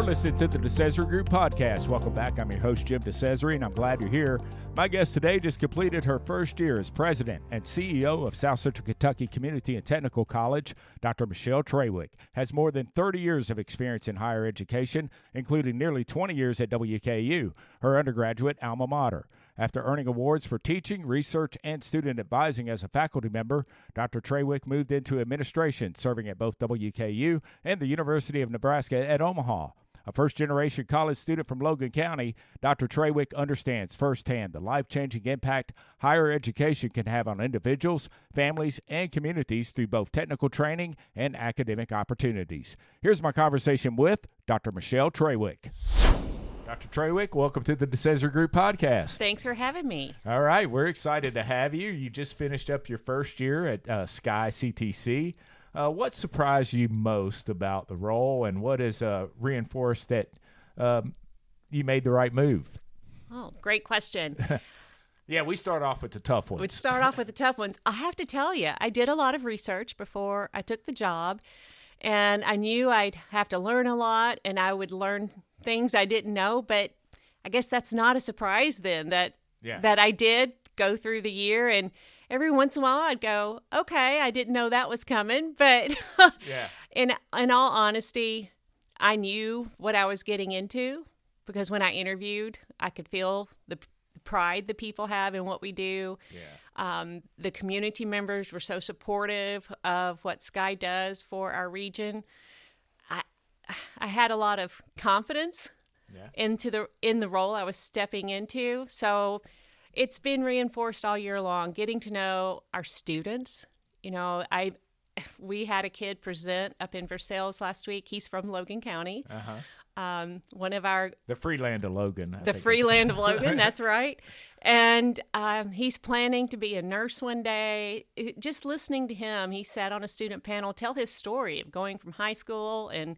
listening to the DeCesare Group Podcast. Welcome back. I'm your host, Jim DeCesare, and I'm glad you're here. My guest today just completed her first year as president and CEO of South Central Kentucky Community and Technical College. Dr. Michelle Trawick has more than 30 years of experience in higher education, including nearly 20 years at WKU, her undergraduate alma mater. After earning awards for teaching, research, and student advising as a faculty member, Dr. Trawick moved into administration, serving at both WKU and the University of Nebraska at Omaha. A first-generation college student from Logan County, Dr. Trawick understands firsthand the life-changing impact higher education can have on individuals, families, and communities through both technical training and academic opportunities. Here's my conversation with Dr. Michelle Trawick. Dr. Trawick, welcome to the DeCesare Group Podcast. Thanks for having me. All right, we're excited to have you. You just finished up your first year at SKYCTC. What surprised you most about the role, and what has reinforced that you made the right move? Oh, great question. Yeah, we start off with the tough ones. We'd start off with the tough ones. I have to tell you, I did a lot of research before I took the job, and I knew I'd have to learn a lot, and I would learn things I didn't know, but I guess that's not a surprise then that I did go through the year, and every once in a while I'd go, okay, I didn't know that was coming, but in all honesty, I knew what I was getting into because when I interviewed, I could feel the pride that people have in what we do. The community members were so supportive of what Sky does for our region. I had a lot of confidence in the role I was stepping into. So it's been reinforced all year long, getting to know our students. You know, we had a kid present up in Versailles last week. He's from Logan County. One of our... The free land of Logan. The free land of Logan, that's right. And he's planning to be a nurse one day. Just listening to him, he sat on a student panel, tell his story of going from high school and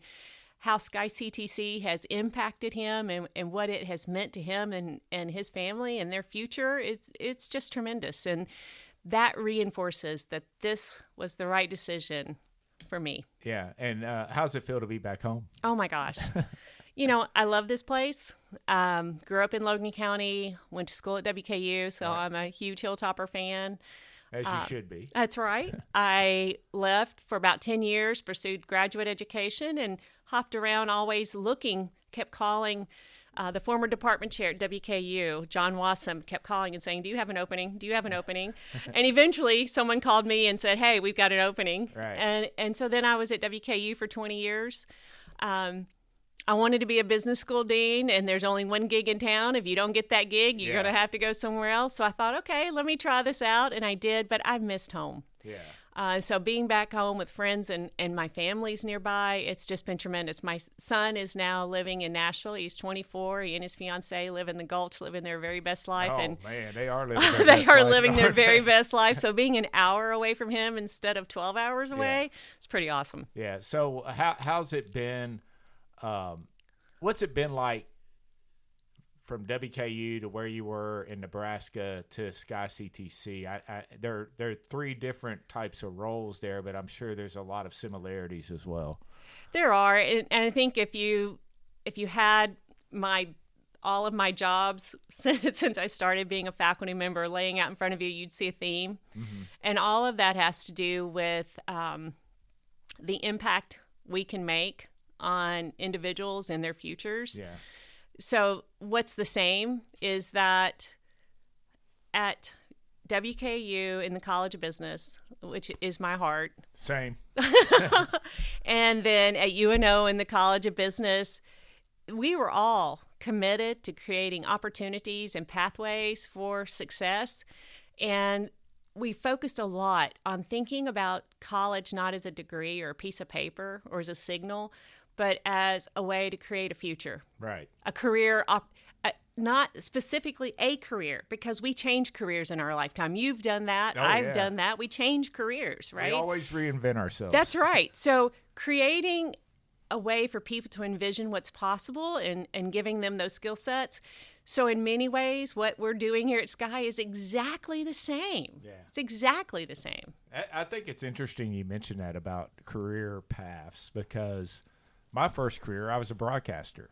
how SKYCTC has impacted him and what it has meant to him and his family and their future. It's just tremendous. And that reinforces that this was the right decision for me. Yeah. And how's it feel to be back home? Oh, my gosh. You know, I love this place. Grew up in Logan County, went to school at WKU, so I'm a huge Hilltopper fan. As you should be. That's right. I left for about 10 years, pursued graduate education, and hopped around always looking, kept calling the former department chair at WKU, John Wassam, kept calling and saying, do you have an opening? Do you have an opening? And eventually someone called me and said, hey, we've got an opening. Right. And so then I was at WKU for 20 years. I wanted to be a business school dean, and there's only one gig in town. If you don't get that gig, you're going to have to go somewhere else. So I thought, okay, let me try this out, and I did, but I missed home. So being back home with friends and my family's nearby, it's just been tremendous. My son is now living in Nashville. He's 24. He and his fiancée live in the Gulch, living their very best life. Oh, man, they are living their best life. living their very best life. So being an hour away from him instead of 12 hours away, it's pretty awesome. Yeah. So how's it been? What's it been like from WKU to where you were in Nebraska to SKYCTC? There are three different types of roles there, but I'm sure there's a lot of similarities as well. There are, and I think if you had all of my jobs since I started being a faculty member laying out in front of you, you'd see a theme, and all of that has to do with the impact we can make on individuals and their futures. So what's the same is that at WKU in the College of Business, which is my heart. Same. And then at UNO in the College of Business, we were all committed to creating opportunities and pathways for success. And we focused a lot on thinking about college not as a degree or a piece of paper or as a signal, but as a way to create a future. Right. A career, not specifically a career, because we change careers in our lifetime. You've done that. I've done that. We change careers, right? We always reinvent ourselves. That's right. So creating a way for people to envision what's possible and giving them those skill sets. So in many ways, what we're doing here at Sky is exactly the same. Yeah. It's exactly the same. I think it's interesting you mentioned that about career paths, because my first career, I was a broadcaster.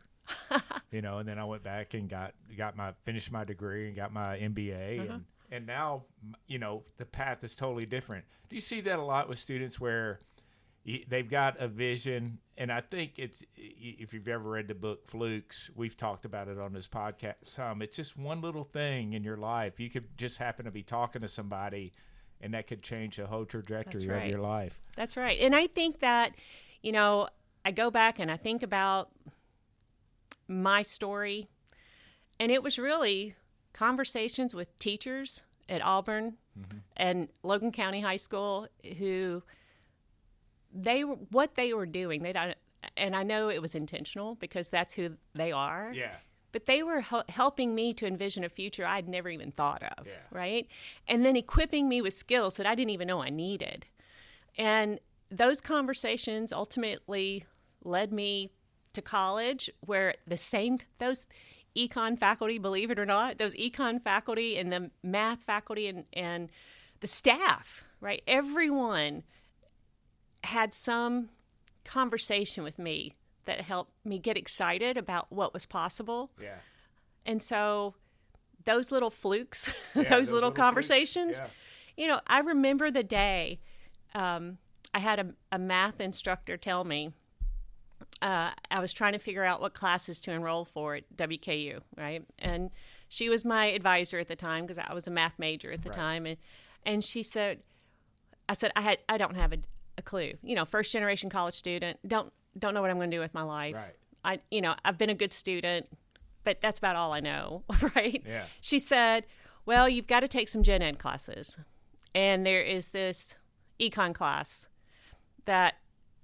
And then I went back and finished my degree and got my MBA, and now, the path is totally different. Do you see that a lot with students where they've got a vision? And I think if you've ever read the book Flukes, we've talked about it on this podcast some. It's just one little thing in your life. You could just happen to be talking to somebody, and that could change the whole trajectory of your life. That's right. And I think that, I go back and I think about my story, and it was really conversations with teachers at Auburn and Logan County High School who what they were doing. And I know it was intentional because that's who they are. Yeah. But they were helping me to envision a future I'd never even thought of, right? And then equipping me with skills that I didn't even know I needed. And those conversations ultimately led me to college, where those econ faculty, believe it or not, those econ faculty and the math faculty and the staff, right? Everyone had some conversation with me that helped me get excited about what was possible. Yeah. And so those little flukes, those little conversations, I remember the day I had a math instructor tell me, I was trying to figure out what classes to enroll for at WKU, right? And she was my advisor at the time because I was a math major at the time. And she said, I don't have a clue. First generation college student, don't know what I'm going to do with my life. Right. I've been a good student, but that's about all I know, right? Yeah. She said, well, you've got to take some gen ed classes. And there is this econ class that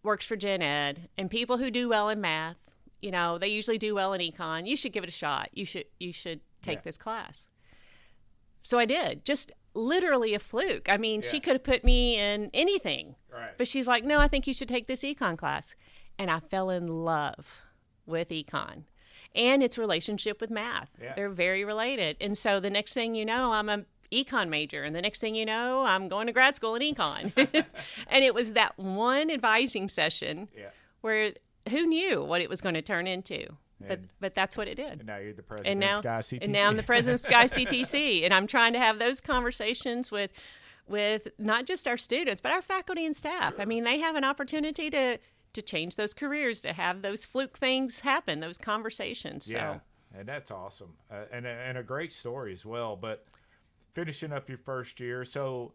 works for gen ed, and people who do well in math, they usually do well in econ. You should give it a shot. You should take this class. So I did, just literally a fluke. I mean, she could have put me in anything, but she's like, no, I think you should take this econ class. And I fell in love with econ and its relationship with math. Yeah. They're very related. And so the next thing you know, I'm a econ major, and the next thing you know, I'm going to grad school in econ. And it was that one advising session where who knew what it was going to turn into, but that's what it did. And now you're the president of SKYCTC. And now I'm the president of SKYCTC, and I'm trying to have those conversations with not just our students, but our faculty and staff. Sure. I mean, they have an opportunity to change those careers, to have those fluke things happen, those conversations. Yeah, and that's awesome, and a great story as well. But finishing up your first year, so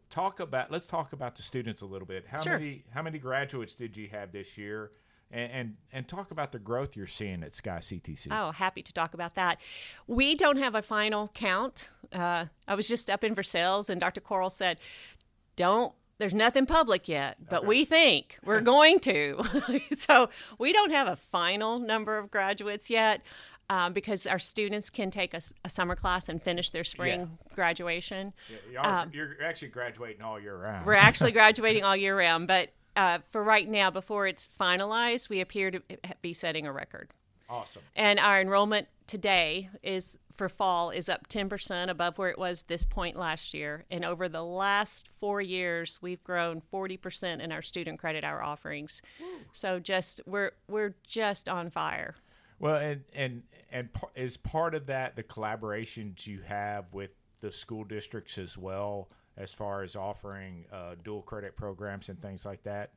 let's talk about the students a little bit. How many graduates did you have this year, and talk about the growth you're seeing at SKYCTC? Oh, happy to talk about that. We don't have a final count. I was just up in Versailles, and Dr. Coral said, there's nothing public yet, but we think we're going to. So we don't have a final number of graduates yet. Because our students can take a summer class and finish their spring graduation. Yeah, you're actually graduating all year round. We're actually graduating all year round, but for right now, before it's finalized, we appear to be setting a record. Awesome. And our enrollment today for fall is up 10% above where it was this point last year. And over the last 4 years, we've grown 40% in our student credit hour offerings. Woo. So we're just on fire. Well, and is part of that the collaborations you have with the school districts as well, as far as offering dual credit programs and things like that?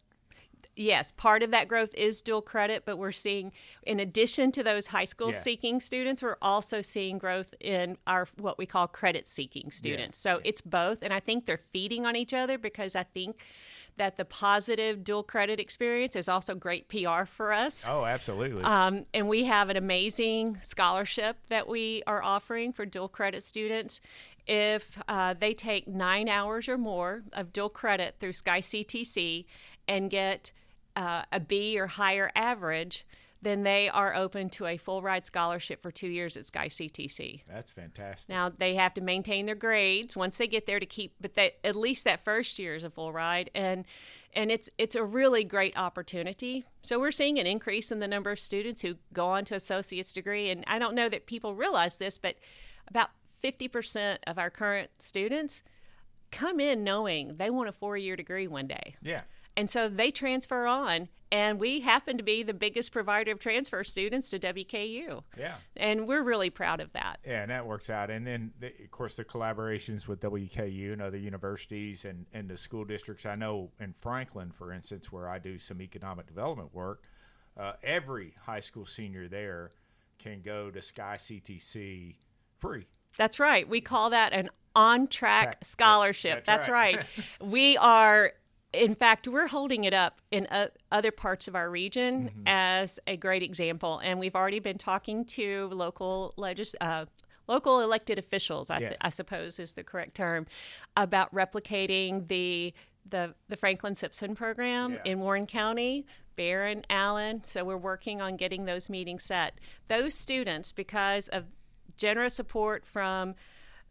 Yes, part of that growth is dual credit, but we're seeing, in addition to those high school seeking students, we're also seeing growth in our what we call credit seeking students. So it's both, and I think they're feeding on each other, because I think that the positive dual credit experience is also great PR for us. Oh, absolutely. And we have an amazing scholarship that we are offering for dual credit students. If they take 9 hours or more of dual credit through SKYCTC and get a B or higher average, then they are open to a full ride scholarship for 2 years at SKYCTC. That's fantastic. Now, they have to maintain their grades once they get there to keep, but at least that first year is a full ride, and it's a really great opportunity. So we're seeing an increase in the number of students who go on to associate's degree, and I don't know that people realize this, but about 50% of our current students come in knowing they want a 4-year degree one day. Yeah. And so they transfer on. And we happen to be the biggest provider of transfer students to WKU. Yeah. And we're really proud of that. Yeah, and that works out. And then, of course, the collaborations with WKU and other universities and the school districts. I know in Franklin, for instance, where I do some economic development work, every high school senior there can go to SKYCTC free. That's right. We call that an on-track scholarship. That's right. We are... In fact, we're holding it up in other parts of our region as a great example, and we've already been talking to local elected officials, I suppose is the correct term, about replicating the Franklin Simpson program in Warren County, Barron, Allen. So we're working on getting those meetings set. Those students, because of generous support from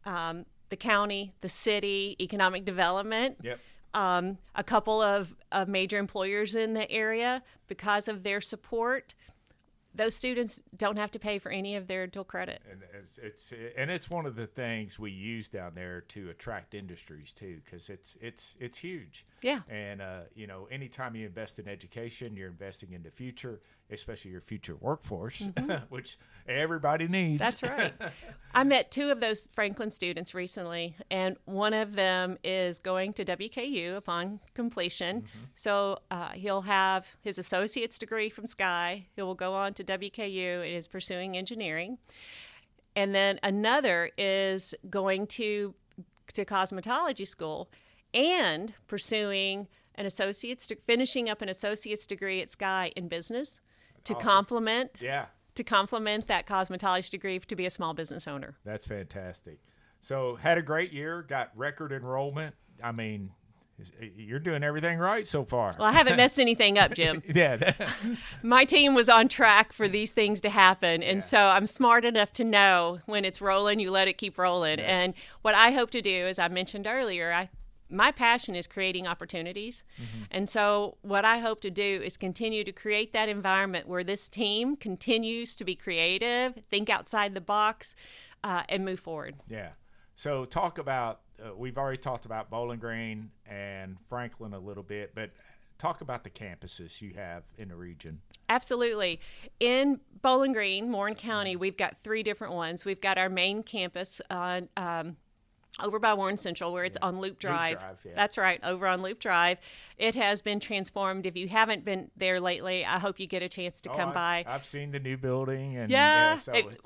the county, the city, economic development. Yep. A couple of major employers in the area, because of their support, those students don't have to pay for any of their dual credit. And it's one of the things we use down there to attract industries too, because it's huge. Yeah. And anytime you invest in education, you're investing in the future, especially your future workforce, which everybody needs. That's right. I met two of those Franklin students recently, and one of them is going to WKU upon completion. So he'll have his associate's degree from Sky. He will go on to WKU and is pursuing engineering. And then another is going to cosmetology school and pursuing finishing up an associate's degree at Sky in business to complement that cosmetology degree to be a small business owner. That's fantastic. So had a great year, got record enrollment. I mean, you're doing everything right so far. Well, I haven't messed anything up, Jim. Yeah. My team was on track for these things to happen. And so I'm smart enough to know when it's rolling, you let it keep rolling. Yeah. And what I hope to do, as I mentioned earlier, my passion is creating opportunities. And so what I hope to do is continue to create that environment where this team continues to be creative, think outside the box, and move forward. Yeah. So talk about, we've already talked about Bowling Green and Franklin a little bit, but talk about the campuses you have in the region. Absolutely. In Bowling Green, Warren County, we've got 3 different ones. We've got our main campus on over by Warren Central, where it's on Loop Drive. That's right, over on Loop Drive. It has been transformed. If you haven't been there lately, I hope you get a chance to come by. I've seen the new building. And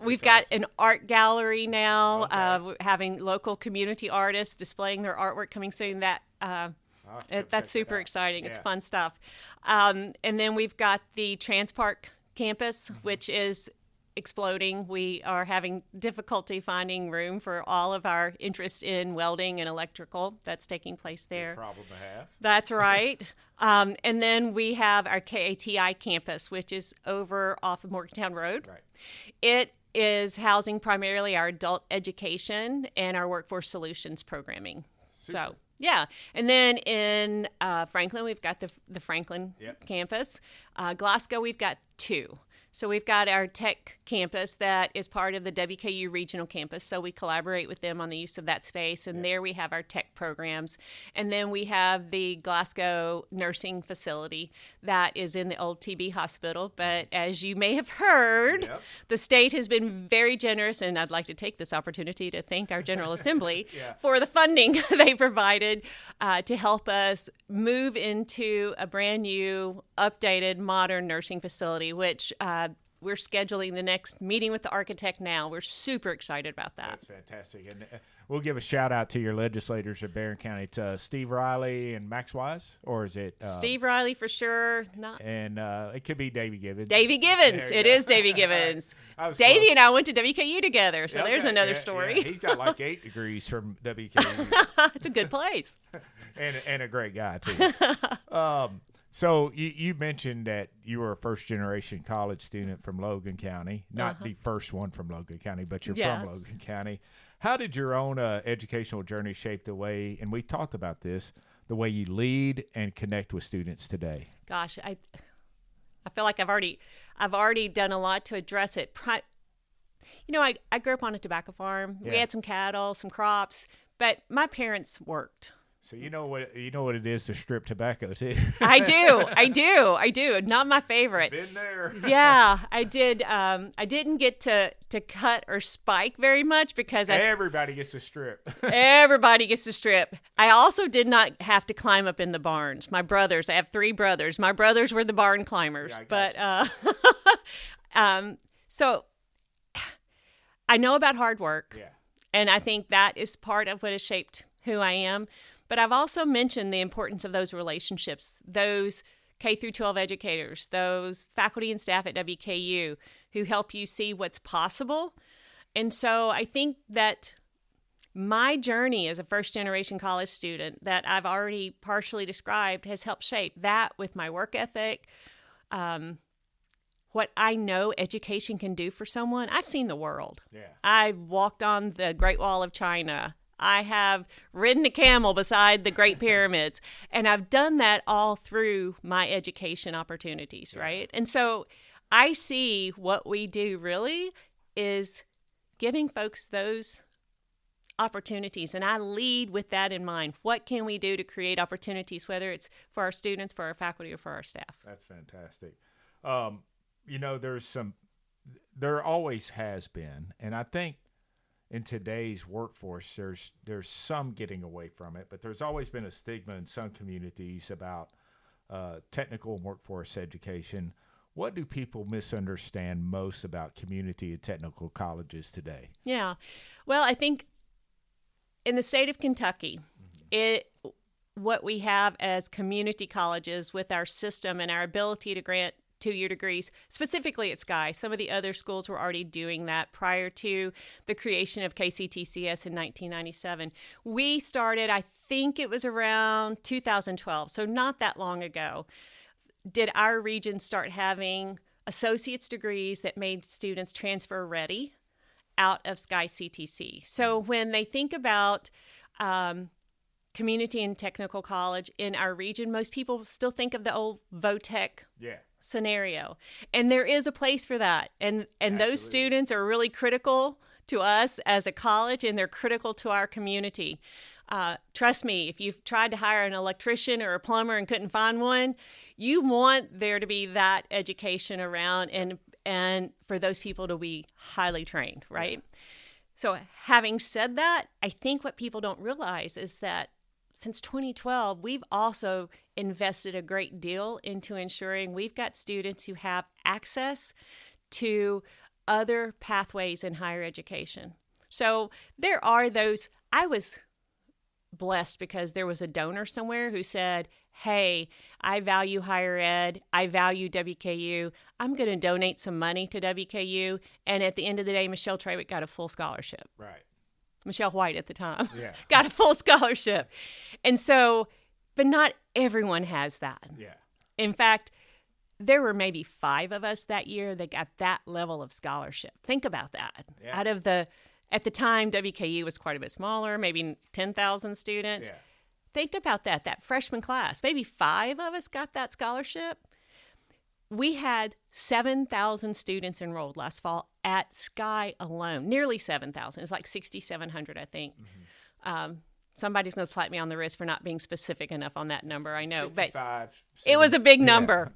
we've got an art gallery now, having local community artists displaying their artwork coming soon. That's super exciting. It's fun stuff. And then we've got the Transpark campus, which is exploding. We are having difficulty finding room for all of our interest in welding and electrical that's taking place there. Good problem to have. That's right. And then we have our KATI campus, which is over off of Morgantown Road. Right. It is housing primarily our adult education and our workforce solutions programming. Super. So, yeah. And then in Franklin, we've got the Franklin campus. Glasgow, we've got 2. So we've got our tech campus that is part of the WKU regional campus. So we collaborate with them on the use of that space. And there we have our tech programs. And then we have the Glasgow nursing facility that is in the old TB hospital. But as you may have heard, the state has been very generous. And I'd like to take this opportunity to thank our General Assembly for the funding they provided to help us move into a brand new, updated, modern nursing facility, which we're scheduling the next meeting with the architect now. We're super excited about that. That's fantastic. And we'll give a shout out to your legislators of Barron County. It's Steve Riley and Max Wise, or is it? Steve Riley for sure. And it could be Davy Gibbons. Davy Gibbons. It is Davy Gibbons. Davy and I went to WKU together, so there's another story. Yeah. He's got like 8 degrees from WKU. It's a good place. and a great guy, too. So you mentioned that you were a first-generation college student from Logan County. Not the first one from Logan County, but you're from Logan County. How did your own educational journey shape the way, and we talked about this, the way you lead and connect with students today? Gosh, I feel like I've already done a lot to address it. I grew up on a tobacco farm. We had some cattle, some crops, but my parents worked. So you know what it is to strip tobacco too. I do. Not my favorite. Been there. Yeah, I did. I didn't get to cut or spike very much because everybody gets to strip. Everybody gets to strip. I also did not have to climb up in the barns. My brothers, I have 3 brothers. My brothers were the barn climbers. Yeah, so I know about hard work. Yeah. And I think that is part of what has shaped who I am. But I've also mentioned the importance of those relationships, those K through 12 educators, those faculty and staff at WKU who help you see what's possible. And so I think that my journey as a first-generation college student that I've already partially described has helped shape that with my work ethic, what I know education can do for someone. I've seen the world. Yeah. I walked on the Great Wall of China. I have ridden a camel beside the Great Pyramids, and I've done that all through my education opportunities, right? And so I see what we do really is giving folks those opportunities, and I lead with that in mind. What can we do to create opportunities, whether it's for our students, for our faculty, or for our staff? That's fantastic. There always has been, and I think in today's workforce, there's some getting away from it, but there's always been a stigma in some communities about technical and workforce education. What do people misunderstand most about community and technical colleges today? Yeah. Well, I think in the state of Kentucky, what we have as community colleges with our system and our ability to grant 2-year degrees, specifically at Sky. Some of the other schools were already doing that prior to the creation of KCTCS in 1997. We started, I think it was around 2012, so not that long ago, did our region start having associate's degrees that made students transfer ready out of SKYCTC. So when they think about community and technical college in our region, most people still think of the old VOTEC scenario. And there is a place for that. And those students are really critical to us as a college, and they're critical to our community. Trust me, if you've tried to hire an electrician or a plumber and couldn't find one, you want there to be that education around and for those people to be highly trained, right? Yeah. So having said that, I think what people don't realize is that since 2012, we've also invested a great deal into ensuring we've got students who have access to other pathways in higher education. So there are those. I was blessed because there was a donor somewhere who said, hey, I value higher ed. I value WKU. I'm going to donate some money to WKU. And at the end of the day, Michelle Trawick got a full scholarship. Right. Michelle White at the time got a full scholarship. And so, but not everyone has that. Yeah. In fact, there were maybe 5 of us that year that got that level of scholarship. Think about that. Yeah. At the time, WKU was quite a bit smaller, maybe 10,000 students. Yeah. Think about that freshman class. Maybe 5 of us got that scholarship. We had 7,000 students enrolled last fall at Sky alone, nearly 7,000. It's like 6,700, I think. Mm-hmm. Somebody's going to slap me on the wrist for not being specific enough on that number, I know. But it was a big number.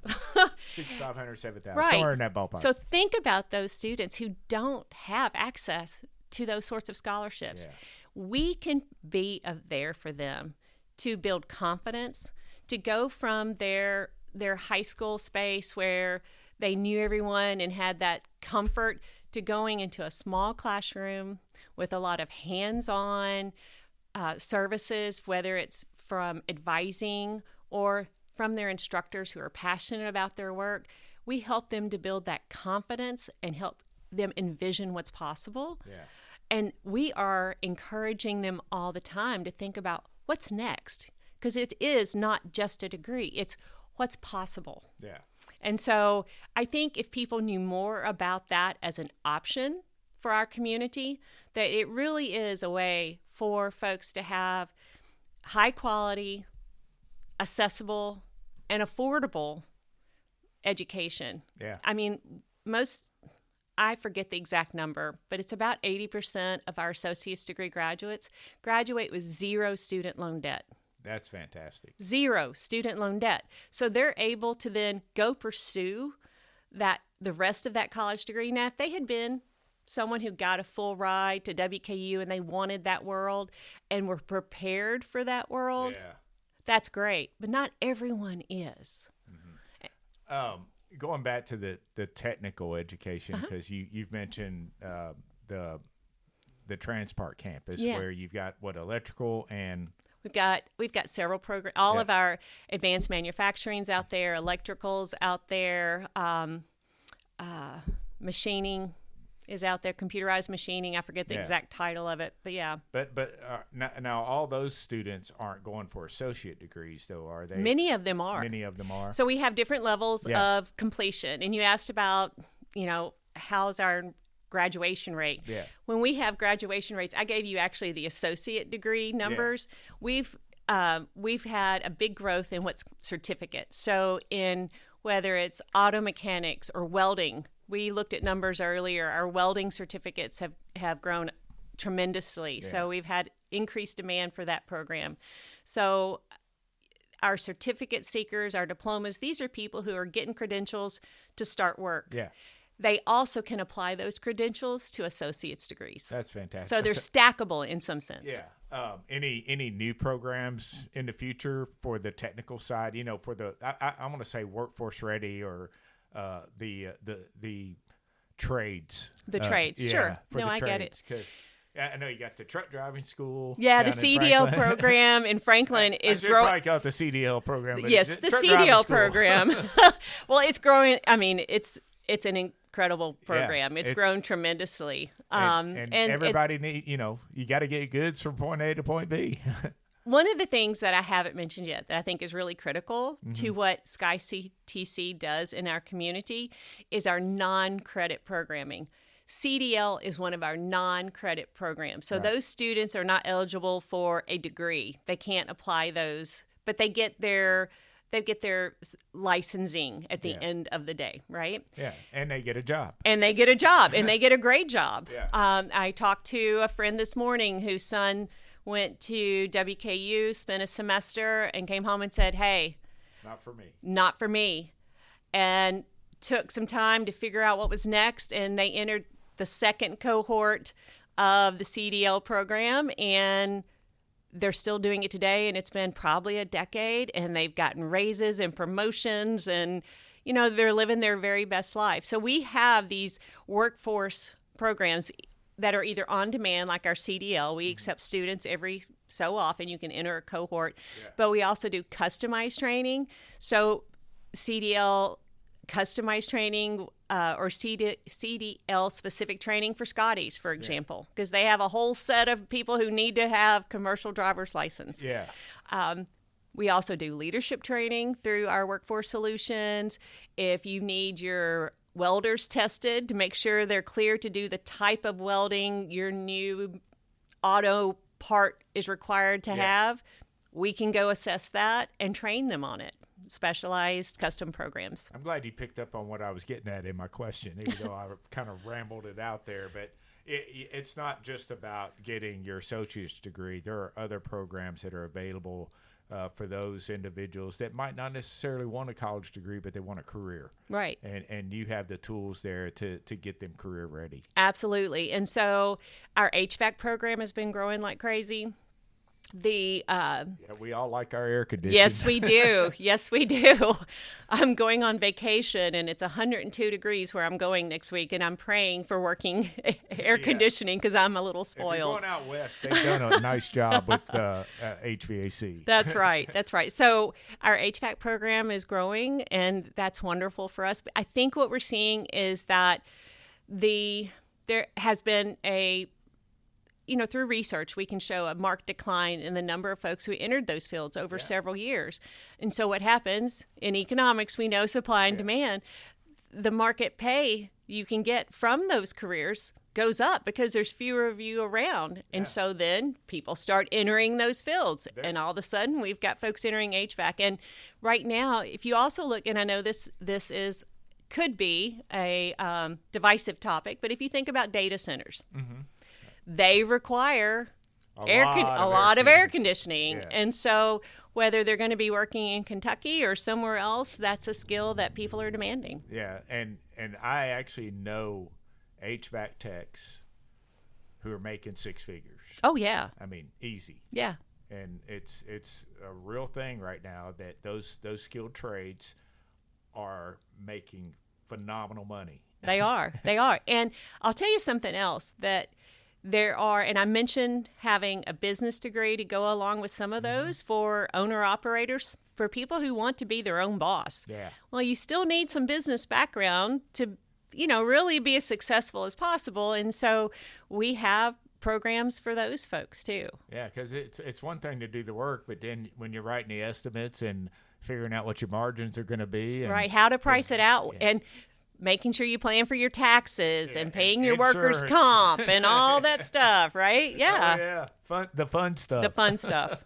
6,500, 7,000, right. Somewhere in that ballpark. So think about those students who don't have access to those sorts of scholarships. Yeah. We can be there for them to build confidence, to go from their high school space where they knew everyone and had that comfort to going into a small classroom with a lot of hands-on services, whether it's from advising or from their instructors who are passionate about their work. We help them to build that confidence and help them envision what's possible. Yeah. And we are encouraging them all the time to think about what's next, because it is not just a degree. It's what's possible. Yeah. And so I think if people knew more about that as an option for our community, that it really is a way for folks to have high quality, accessible, and affordable education. Yeah. I mean, I forget the exact number, but it's about 80% of our associate's degree graduates graduate with 0 student loan debt. That's fantastic. 0 student loan debt. So they're able to then go pursue the rest of that college degree. Now, if they had been someone who got a full ride to WKU and they wanted that world and were prepared for that world, that's great. But not everyone is. Going back to the technical education, because you've mentioned the Transpart campus where you've got electrical and we've got several programs. All of our advanced manufacturing's out there, electricals out there, machining is out there, computerized machining. I forget the exact title of it, but yeah. But now all those students aren't going for associate degrees, though, are they? Many of them are. Many of them are. So we have different levels of completion. And you asked about, how's our graduation rate? Yeah. When we have graduation rates, I gave you actually the associate degree numbers. Yeah. We've had a big growth in what's certificates. So in whether it's auto mechanics or welding, we looked at numbers earlier. Our welding certificates have grown tremendously. Yeah. So we've had increased demand for that program. So our certificate seekers, our diplomas, these are people who are getting credentials to start work. Yeah. They also can apply those credentials to associate's degrees. That's fantastic. So they're stackable in some sense. Yeah. Any new programs in the future for the technical side? For the I want to say workforce ready or the trades. The trades, sure. No, I get it. Because I know you got the truck driving school. Yeah, the CDL program in Franklin is growing. I should probably call it the CDL program. But yes, the CDL program. Well, it's growing. I mean, it's an incredible program. Yeah, it's grown tremendously. And everybody you got to get goods from point A to point B. One of the things that I haven't mentioned yet that I think is really critical to what SKYCTC does in our community is our non-credit programming. CDL is one of our non-credit programs. So those students are not eligible for a degree. They can't apply those, but they get their licensing at the end of the day, right? Yeah, and they get a job. And they get a great job. Yeah. I talked to a friend this morning whose son went to WKU, spent a semester, and came home and said, hey, not for me. And took some time to figure out what was next, and they entered the second cohort of the CDL program, and they're still doing it today, and it's been probably a decade, and they've gotten raises and promotions, and they're living their very best life. So we have these workforce programs that are either on demand, like our CDL. We accept students every so often. You can enter a cohort, but we also do customized training. So CDL customized training or CDL specific training for Scotties, for example, because they have a whole set of people who need to have commercial driver's license. Yeah. We also do leadership training through our workforce solutions. If you need your welders tested to make sure they're clear to do the type of welding your new auto part is required to have, we can go assess that and train them on it. Specialized custom programs. I'm glad you picked up on what I was getting at in my question, even though I kind of rambled it out there. But it's not just about getting your associate's degree. There are other programs that are available for those individuals that might not necessarily want a college degree, but they want a career. Right. And you have the tools there to get them career ready. Absolutely. And so our HVAC program has been growing like crazy. We all like our air conditioning. Yes, we do. Yes, we do. I'm going on vacation, and it's 102 degrees where I'm going next week, and I'm praying for working air conditioning because I'm a little spoiled. If you're going out west, they've done a nice job with HVAC. That's right. That's right. So our HVAC program is growing, and that's wonderful for us. But I think what we're seeing is that there has been through research, we can show a marked decline in the number of folks who entered those fields over several years. And so what happens in economics, we know supply and demand, the market pay you can get from those careers goes up because there's fewer of you around. And so then people start entering those fields. And all of a sudden, we've got folks entering HVAC. And right now, if you also look, and I know this could be a divisive topic, but if you think about data centers, they require a lot of air conditioning. Yeah. And so whether they're going to be working in Kentucky or somewhere else, that's a skill that people are demanding. Yeah, and I actually know HVAC techs who are making six figures. Oh, yeah. I mean, easy. Yeah. And it's a real thing right now that those skilled trades are making phenomenal money. They are. And I'll tell you something else that there are, and I mentioned having a business degree to go along with some of those for owner-operators, for people who want to be their own boss. Yeah. Well, you still need some business background to, really be as successful as possible. And so we have programs for those folks too. Yeah, because it's one thing to do the work, but then when you're writing the estimates and figuring out what your margins are going to be. And, right, how to price it out. And making sure you plan for your taxes and paying your workers' comp and all that stuff, right? Yeah. Oh, yeah. The fun stuff. The fun stuff.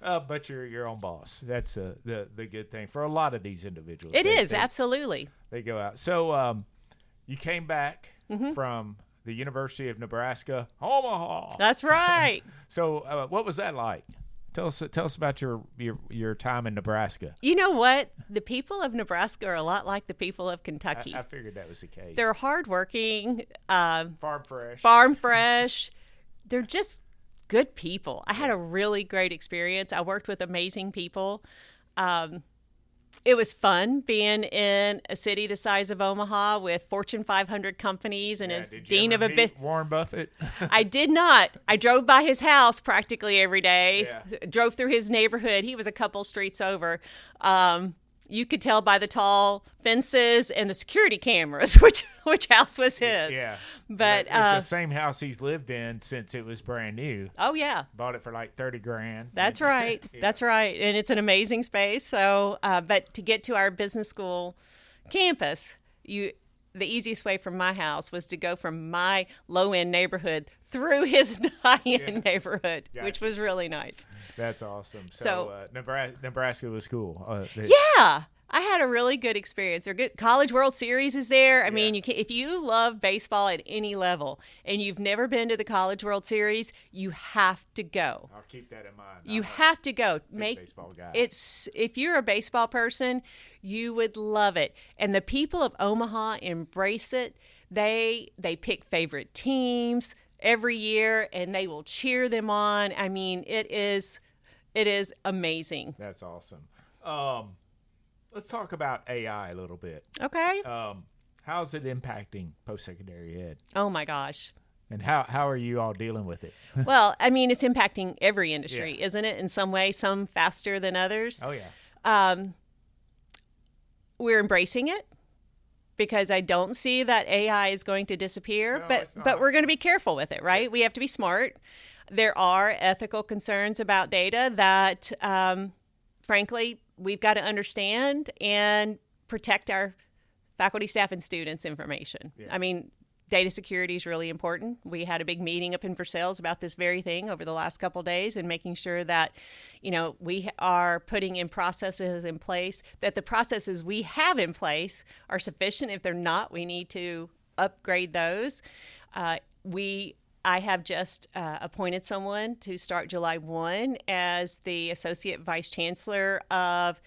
But you're your own boss. That's the good thing for a lot of these individuals. It is, absolutely. They go out. So you came back from the University of Nebraska, Omaha. That's right. So what was that like? Tell us about your time in Nebraska. You know what? The people of Nebraska are a lot like the people of Kentucky. I figured that was the case. They're hardworking. Farm fresh. They're just good people. I had a really great experience. I worked with amazing people. It was fun being in a city the size of Omaha with Fortune 500 companies and as dean of a bit. Warren Buffett? I did not. I drove by his house practically every day. Yeah. Drove through his neighborhood. He was a couple streets over. You could tell by the tall fences and the security cameras which house was his. Yeah. But it's the same house he's lived in since it was brand new. Oh yeah. Bought it for like $30,000. That's right. Yeah. That's right. And it's an amazing space. So, but to get to our business school campus, the easiest way from my house was to go from my low-end neighborhood through his high-end neighborhood, which was really nice. That's awesome. So Nebraska was cool. Yeah. I had a really good experience. Their good College World Series is there. I mean, if you love baseball at any level and you've never been to the College World Series, you have to go. I'll keep that in mind. You have to go. Baseball guy. If you're a baseball person, you would love it. And the people of Omaha embrace it. They pick favorite teams every year and they will cheer them on. I mean, it is amazing. That's awesome. Let's talk about AI a little bit. Okay. How's it impacting post-secondary ed? Oh my gosh. And how are you all dealing with it? Well, I mean, it's impacting every industry, isn't it? In some way, some faster than others. Oh yeah. We're embracing it because I don't see that AI is going to disappear, but we're going to be careful with it, right? We have to be smart. There are ethical concerns about data that, frankly, we've got to understand and protect our faculty, staff, and students' information. Yeah. I mean, data security is really important. We had a big meeting up in Versailles about this very thing over the last couple of days and making sure that, we are putting in processes in place, that the processes we have in place are sufficient. If they're not, we need to upgrade those. I have just appointed someone to start July 1 as the Associate Vice Chancellor of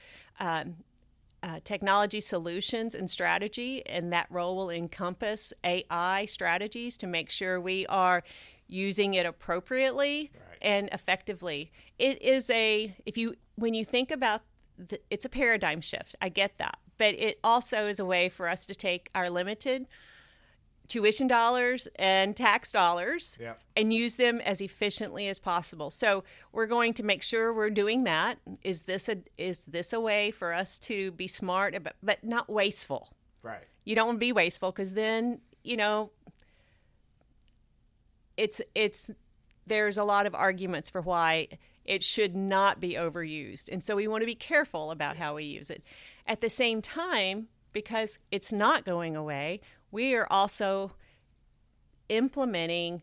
Technology Solutions and Strategy, and that role will encompass AI strategies to make sure we are using it appropriately and effectively. It is when you think about it's a paradigm shift. I get that, but it also is a way for us to take our limited tuition dollars and tax dollars and use them as efficiently as possible. So we're going to make sure we're doing that. Is this a way for us to be smart but not wasteful? Right. You don't want to be wasteful because then, there's a lot of arguments for why it should not be overused. And so we want to be careful about how we use it. At the same time, because it's not going away, we are also implementing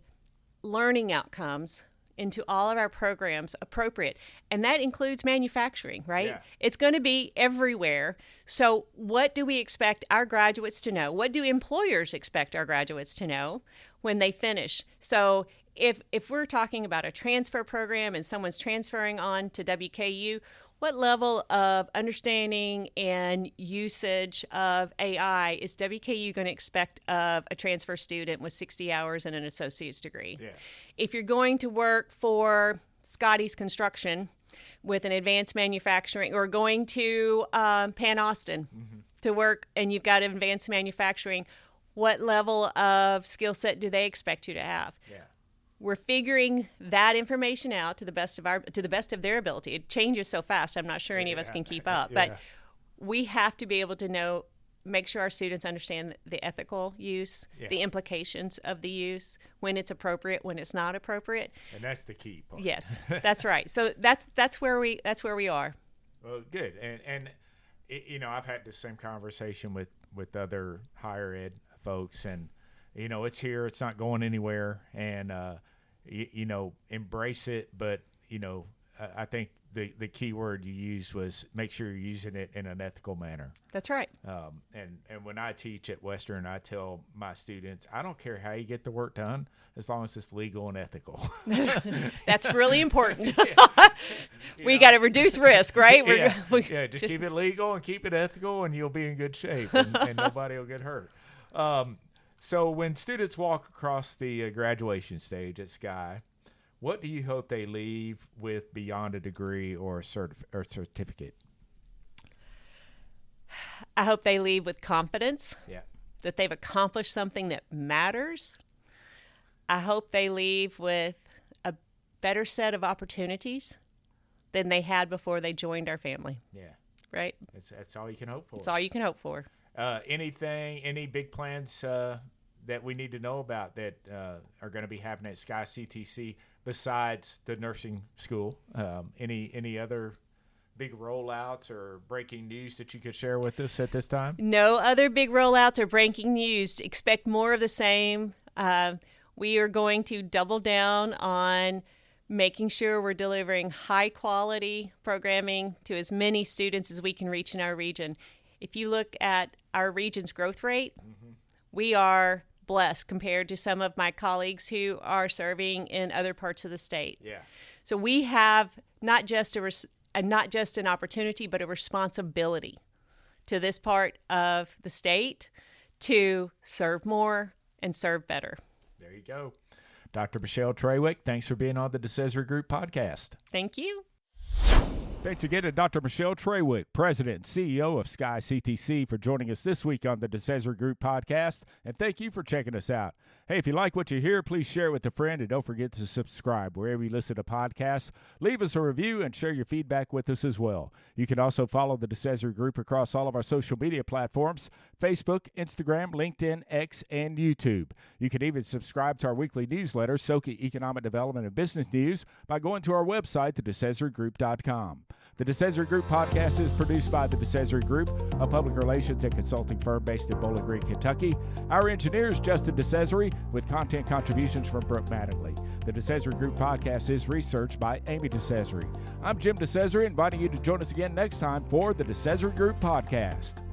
learning outcomes into all of our programs appropriate. And that includes manufacturing, right? Yeah. It's going to be everywhere. So what do we expect our graduates to know? What do employers expect our graduates to know when they finish? So if we're talking about a transfer program and someone's transferring on to WKU, what level of understanding and usage of AI is WKU going to expect of a transfer student with 60 hours and an associate's degree? Yeah. If you're going to work for Scotty's Construction with an advanced manufacturing, or going to Pan Austin to work and you've got advanced manufacturing, what level of skill set do they expect you to have? Yeah. We're figuring that information out to the best of their ability. It changes so fast. I'm not sure any of us can keep up, but we have to be able to make sure our students understand the ethical use, the implications of the use, when it's appropriate, when it's not appropriate. And that's the key part. Yes, that's right. So that's where we are. Well, good. And I've had the same conversation with other higher ed folks, and it's here, it's not going anywhere, and embrace it. But I think the key word you used was make sure you're using it in an ethical manner. That's right. And when I teach at Western, I tell my students, I don't care how you get the work done, as long as it's legal and ethical. That's really important. We got to reduce risk, right? Just keep it legal and keep it ethical, and you'll be in good shape, and nobody will get hurt. So when students walk across the graduation stage at Sky, what do you hope they leave with beyond a degree or a certificate? I hope they leave with confidence. Yeah. That they've accomplished something that matters. I hope they leave with a better set of opportunities than they had before they joined our family. Yeah. Right? That's all you can hope for. That's all you can hope for. Any big plans that we need to know about that are going to be happening at SKYCTC besides the nursing school? Any other big rollouts or breaking news that you could share with us at this time? No other big rollouts or breaking news. Expect more of the same. We are going to double down on making sure we're delivering high quality programming to as many students as we can reach in our region. If you look at our region's growth rate, we are blessed compared to some of my colleagues who are serving in other parts of the state. Yeah. So we have not just an opportunity, but a responsibility to this part of the state to serve more and serve better. There you go. Dr. Michelle Trawick, thanks for being on the DeCesare Group podcast. Thank you. Thanks again to Dr. Michelle Trawick, President and CEO of SKYCTC, for joining us this week on the DeCesare Group podcast, and thank you for checking us out. Hey, if you like what you hear, please share it with a friend, and don't forget to subscribe wherever you listen to podcasts. Leave us a review and share your feedback with us as well. You can also follow the DeCesare Group across all of our social media platforms: Facebook, Instagram, LinkedIn, X, and YouTube. You can even subscribe to our weekly newsletter, SoCA Economic Development and Business News, by going to our website, thedecesaregroup.com. The DeCesare Group podcast is produced by the DeCesare Group, a public relations and consulting firm based in Bowling Green, Kentucky. Our engineer is Justin DeCesare, with content contributions from Brooke Mattingly. The DeCesare Group podcast is researched by Amy DeCesare. I'm Jim DeCesare, inviting you to join us again next time for the DeCesare Group podcast.